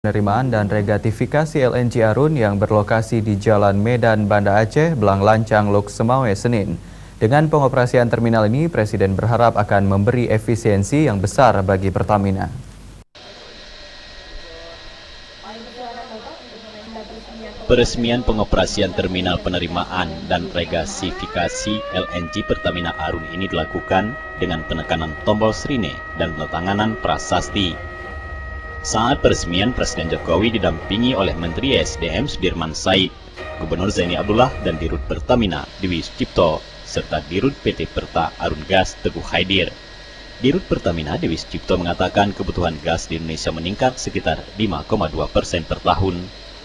Penerimaan dan regratifikasi LNG Arun yang berlokasi di Jalan Medan Banda Aceh, Belanglancang, Lok Semawe, Senin. Dengan pengoperasian terminal ini, Presiden berharap akan memberi efisiensi yang besar bagi Pertamina. Peresmian pengoperasian terminal penerimaan dan regasifikasi LNG Pertamina Arun ini dilakukan dengan penekanan tombol sirine dan penandatanganan prasasti. Saat peresmian, Presiden Jokowi didampingi oleh Menteri SDM Sudirman Said, Gubernur Zaini Abdullah dan Dirut Pertamina Dewi Sucipto, serta Dirut PT Perta Arun Gas Teguh Haidir. Dirut Pertamina Dewi Sucipto mengatakan kebutuhan gas di Indonesia meningkat sekitar 5,2% per tahun.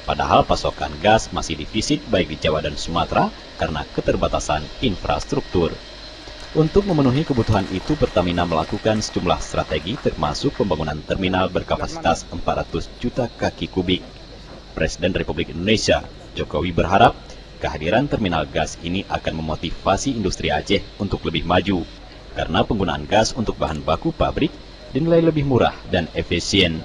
Padahal pasokan gas masih defisit baik di Jawa dan Sumatera karena keterbatasan infrastruktur. Untuk memenuhi kebutuhan itu, Pertamina melakukan sejumlah strategi termasuk pembangunan terminal berkapasitas 400 juta kaki kubik. Presiden Republik Indonesia, Jokowi berharap kehadiran terminal gas ini akan memotivasi industri Aceh untuk lebih maju, karena penggunaan gas untuk bahan baku pabrik dinilai lebih murah dan efisien.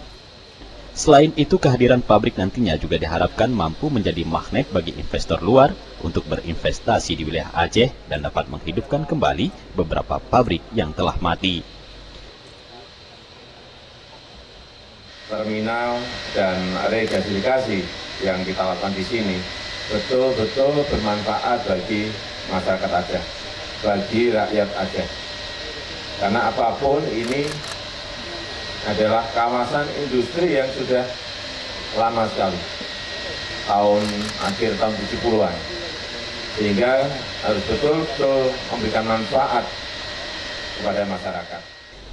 Selain itu, kehadiran pabrik nantinya juga diharapkan mampu menjadi magnet bagi investor luar untuk berinvestasi di wilayah Aceh dan dapat menghidupkan kembali beberapa pabrik yang telah mati. Terminal dan regasifikasi yang kita lakukan di sini betul-betul bermanfaat bagi masyarakat Aceh, bagi rakyat Aceh. Karena apapun ini adalah kawasan industri yang sudah lama sekali, akhir tahun 70-an, sehingga harus betul-betul memberikan manfaat kepada masyarakat.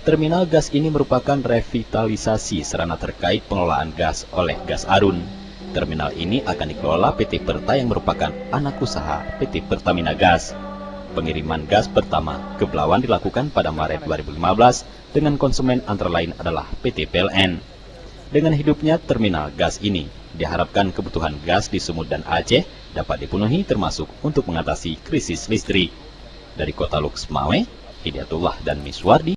Terminal gas ini merupakan revitalisasi sarana terkait pengelolaan gas oleh Gas Arun. Terminal ini akan dikelola PT Perta yang merupakan anak usaha PT Pertamina Gas. Pengiriman gas pertama ke Belawan dilakukan pada Maret 2015 dengan konsumen antara lain adalah PT PLN. Dengan hidupnya terminal gas ini, diharapkan kebutuhan gas di Sumut dan Aceh dapat dipenuhi termasuk untuk mengatasi krisis listrik. Dari Kota Lok Semawe, Hidayatullah dan Miswardi.